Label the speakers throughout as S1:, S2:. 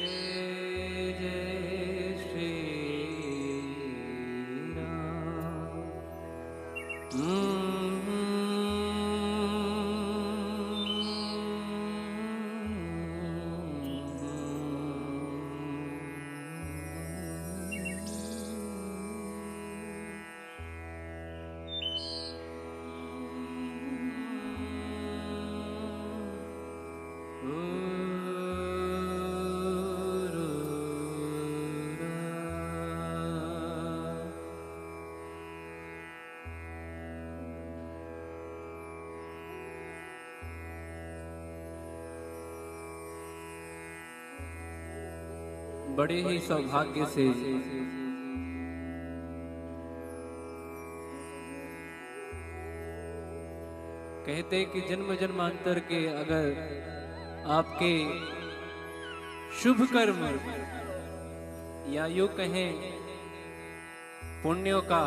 S1: जय जय श्री बड़े ही सौभाग्य से कहते कि जन्म जन्मांतर के अगर आपके शुभ कर्म या यूं कहें पुण्यों का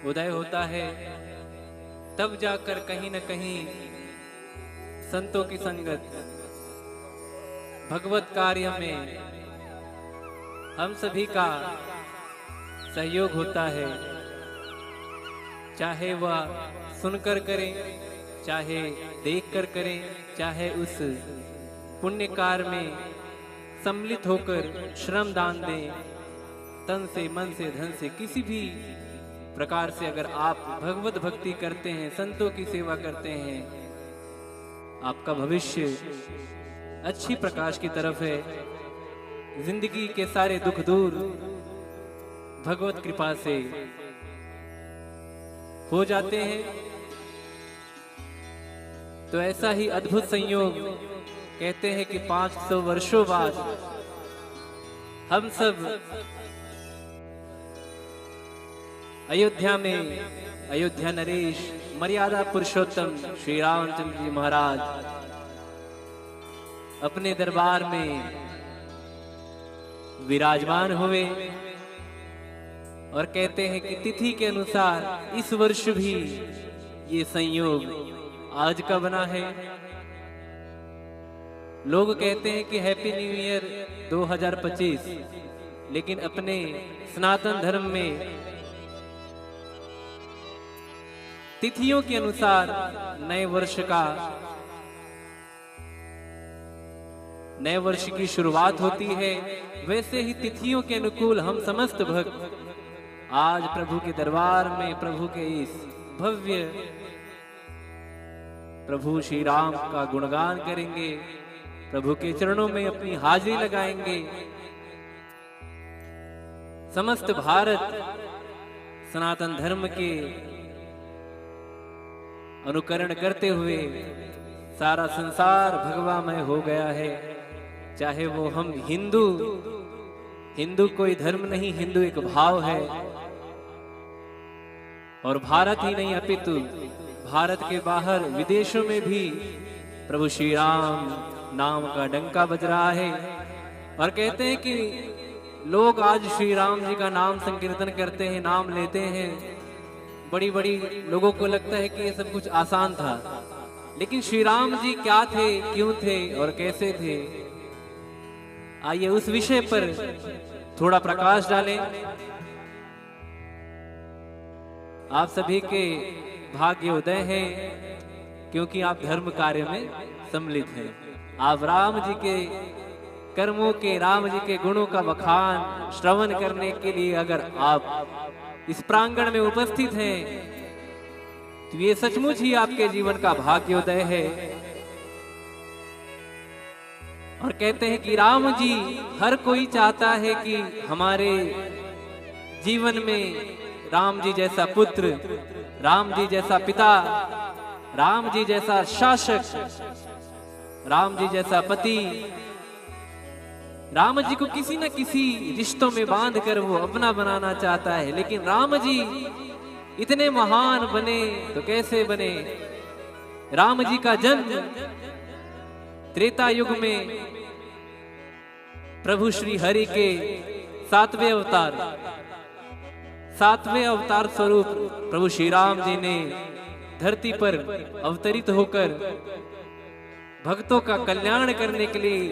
S1: उदय होता है, तब जाकर कहीं न कहीं संतों की संगत भगवत कार्य में हम सभी का सहयोग होता है। चाहे वह सुनकर करें, चाहे देखकर करें, चाहे उस पुण्य कार्य में सम्मिलित होकर श्रम दान दें, तन से, मन से, धन से, किसी भी प्रकार से अगर आप भगवत भक्ति करते हैं, संतों की सेवा करते हैं, आपका भविष्य अच्छी प्रकाश की तरफ है। जिंदगी के सारे दुख दूर भगवत कृपा से हो जाते हैं। तो ऐसा ही अद्भुत संयोग कहते हैं कि 500 वर्षों बाद हम सब अयोध्या में अयोध्या नरेश मर्यादा पुरुषोत्तम श्री रामचंद्र जी महाराज अपने दरबार में विराजमान हुए और कहते हैं कि तिथि के अनुसार इस वर्ष भी ये संयोग आज का बना है। लोग कहते हैं कि हैप्पी न्यू ईयर 2025, लेकिन अपने सनातन धर्म में तिथियों के अनुसार नए वर्ष की शुरुआत होती है। वैसे ही तिथियों के अनुकूल हम समस्त भक्त आज प्रभु के दरबार में प्रभु के इस भव्य प्रभु श्री राम का गुणगान करेंगे, प्रभु के चरणों में अपनी हाजिरी लगाएंगे। समस्त भारत सनातन धर्म के अनुकरण करते हुए सारा संसार भगवामय हो गया है। चाहे वो हम हिंदू कोई धर्म नहीं, हिंदू एक भाव है। और भारत ही नहीं अपितु भारत के बाहर विदेशों में भी प्रभु श्री राम नाम का डंका बज रहा है। और कहते हैं कि लोग आज श्री राम जी का नाम संकीर्तन करते हैं, नाम लेते हैं। बड़ी बड़ी लोगों को लगता है कि ये सब कुछ आसान था, लेकिन श्री राम जी क्या थे, क्यों थे और कैसे थे, आइए उस विषय पर थोड़ा प्रकाश डालें। आप सभी के भाग्य उदय हैं, क्योंकि आप धर्म कार्य में सम्मिलित हैं। आप राम जी के कर्मों के, राम जी के गुणों का बखान श्रवण करने के लिए अगर आप इस प्रांगण में उपस्थित हैं, तो ये सचमुच ही आपके जीवन का भाग्योदय है। और कहते हैं कि राम जी, हर कोई चाहता है कि हमारे जीवन में राम जी जैसा पुत्र, राम जी जैसा पिता, राम जी जैसा शासक, राम जी जैसा पति, राम जी को किसी न किसी रिश्तों में बांध कर वो अपना बनाना चाहता है। लेकिन राम जी इतने महान बने तो कैसे बने? राम जी का जन्म त्रेता युग में प्रभु श्री हरि के सातवें अवतार स्वरूप प्रभु श्री राम जी ने धरती पर अवतरित होकर भक्तों का कल्याण करने के लिए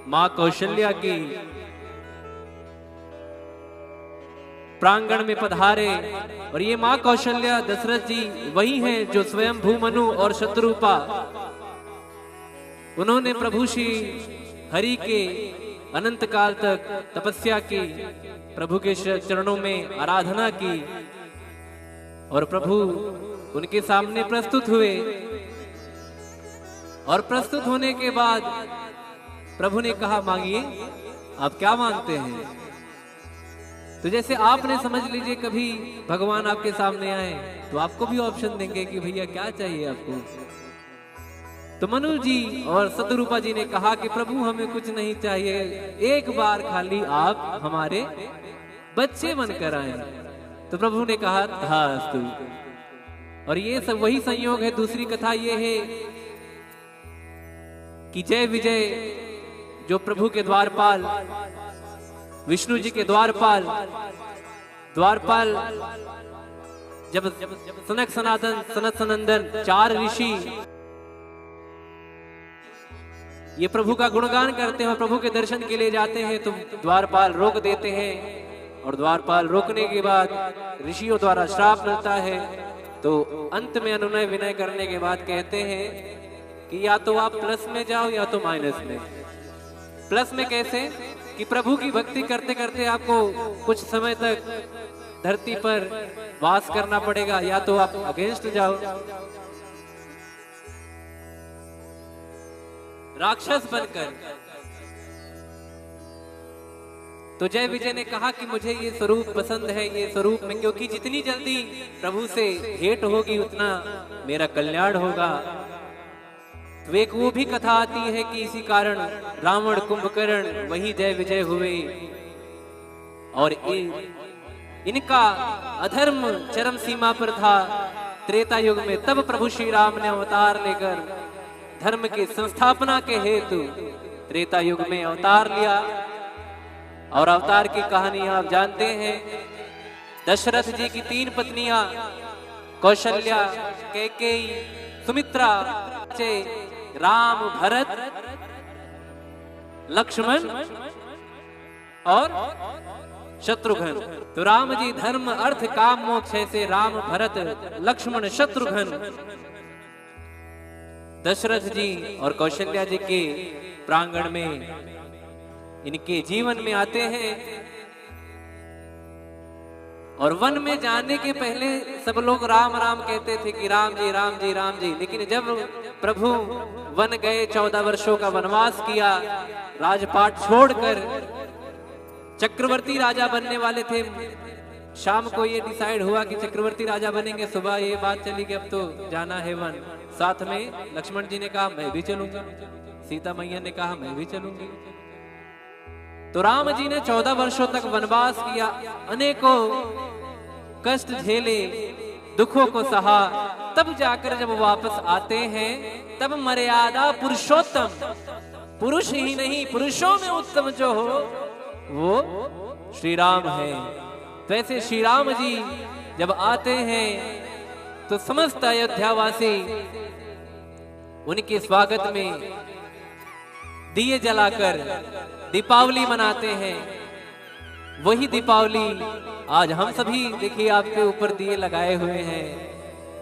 S1: मां कौशल्या की प्रांगण में पधारे। और ये मां कौशल्या दशरथ जी वही हैं जो स्वयं भूमनु और शत्रुपा, उन्होंने प्रभु श्री हरि के अनंत काल तक तपस्या की, प्रभु के चरणों में आराधना की और प्रभु उनके सामने प्रस्तुत हुए। और प्रस्तुत होने के बाद प्रभु ने कहा, मांगिए, आप क्या मांगते हैं। तो जैसे आपने समझ लीजिए कभी भगवान आपके सामने आए तो आपको भी ऑप्शन देंगे कि भैया क्या चाहिए आपको। तो मनु जी और शत्रुपा जी ने कहा कि प्रभु हमें कुछ नहीं चाहिए, एक बार खाली आप हमारे बच्चे बनकर आए। तो प्रभु ने कहा, तथास्तु। और ये सब वही संयोग है। दूसरी कथा ये है कि जय विजय जो प्रभु के द्वारपाल, विष्णु जी के द्वारपाल जब सनक सनातन सनत सनंदन 4 ऋषि ये प्रभु का गुणगान करते हैं, प्रभु के दर्शन के लिए जाते हैं, तो द्वारपाल रोक देते हैं। और द्वारपाल रोकने के बाद ऋषियों द्वारा श्राप मिलता है। तो अंत में अनुनय विनय करने के बाद कहते हैं कि या तो आप प्लस में जाओ या तो माइनस में। प्लस में कैसे कि प्रभु की भक्ति करते करते आपको कुछ समय तक धरती पर वास करना पड़ेगा, या तो आप अगेंस्ट जाओ, राक्षस बनकर। तो जय विजय ने कहा कि मुझे ये स्वरूप पसंद है, ये स्वरूप में, क्योंकि जितनी जल्दी प्रभु से भेंट होगी उतना मेरा कल्याण होगा। तो एक वो भी कथा आती है कि इसी कारण रावण कुंभकर्ण वही जय विजय हुए और इनका अधर्म चरम सीमा पर था त्रेता युग में। तब प्रभु श्री राम ने अवतार लेकर धर्म की संस्थापना के हेतु त्रेता युग में अवतार लिया। और अवतार की कहानी आप जानते हैं। दशरथ जी की 3 पत्नियां कौशल्या, कैकेयी, सुमित्रा, राम, भरत, लक्ष्मण और शत्रुघ्न। तो राम जी धर्म अर्थ काम मोक्ष ऐसे राम, भरत, लक्ष्मण, शत्रुघ्न दशरथ जी और कौशल्या जी के प्रांगण में इनके जीवन में आते हैं। और वन में जाने के पहले सब लोग राम राम कहते थे कि राम जी राम जी राम जी। लेकिन जब प्रभु वन गए, 14 वर्षों का वनवास किया, राजपाट छोड़कर चक्रवर्ती राजा बनने वाले थे। शाम को ये डिसाइड हुआ कि चक्रवर्ती राजा बनेंगे। सुबह ये बात चली कि अब तो जाना है वन। साथ में लक्ष्मण जी ने कहा मैं भी चलूंगा, सीता मैया ने कहा मैं भी चलूंगी। तो राम जी ने 14 वर्षों तक वनवास किया, अनेकों कष्ट झेले, दुखों को सहा। तब जाकर जब वापस आते हैं तब मर्यादा पुरुषोत्तम, पुरुष ही नहीं पुरुषों में उत्तम जो हो वो श्री राम है। तो ऐसे श्री राम जी जब आते हैं तो समस्त अयोध्यावासी उनके स्वागत में दिए जलाकर दीपावली मनाते हैं। वही दीपावली आज हम सभी देखिए आपके ऊपर दिए लगाए हुए हैं।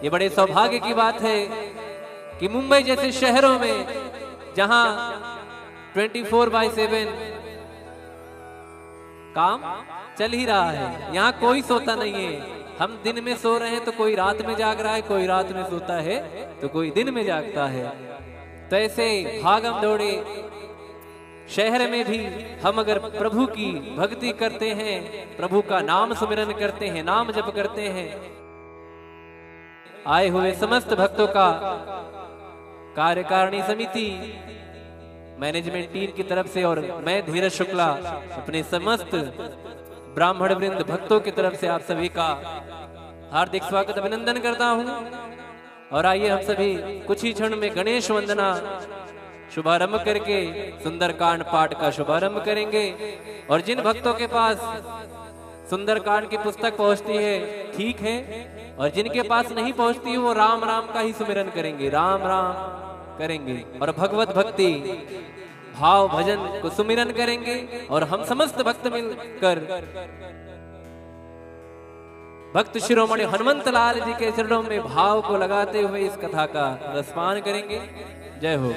S1: ये बड़े सौभाग्य की बात है कि मुंबई जैसे शहरों में जहां 24/7 काम चल ही रहा है, यहाँ कोई सोता नहीं है। हम दिन में सो रहे हैं तो कोई रात में जाग रहा है, कोई रात में सोता है तो कोई दिन में जागता है। तो ऐसे भागम दौड़े शहर में भी हम अगर प्रभु की भक्ति करते हैं, प्रभु का नाम सुमिरन करते हैं, नाम जप करते हैं, आए हुए समस्त भक्तों का कार्यकारिणी समिति मैनेजमेंट टीम की तरफ से और मैं धीरज शुक्ला अपने समस्त ब्राह्मण वृंद भक्तों की तरफ से आप सभी का हार्दिक स्वागत अभिनंदन करता हूं। और आइए हम सभी कुछ ही क्षण में गणेश वंदना शुभारंभ करके सुंदरकांड पाठ का शुभारंभ करेंगे। और जिन भक्तों के पास सुंदरकांड की पुस्तक पहुंचती है ठीक है, और जिनके पास नहीं पहुंचती वो राम राम का ही सुमिरन करेंगे, राम राम करेंगे और भगवत भक्ति भाव भजन को सुमिरन करेंगे और हम समस्त भक्त मिलकर भक्त शिरोमणि हनुमंत लाल जी के चरणों में भाव को लगाते हुए इस कथा का रसपान करेंगे। जय हो।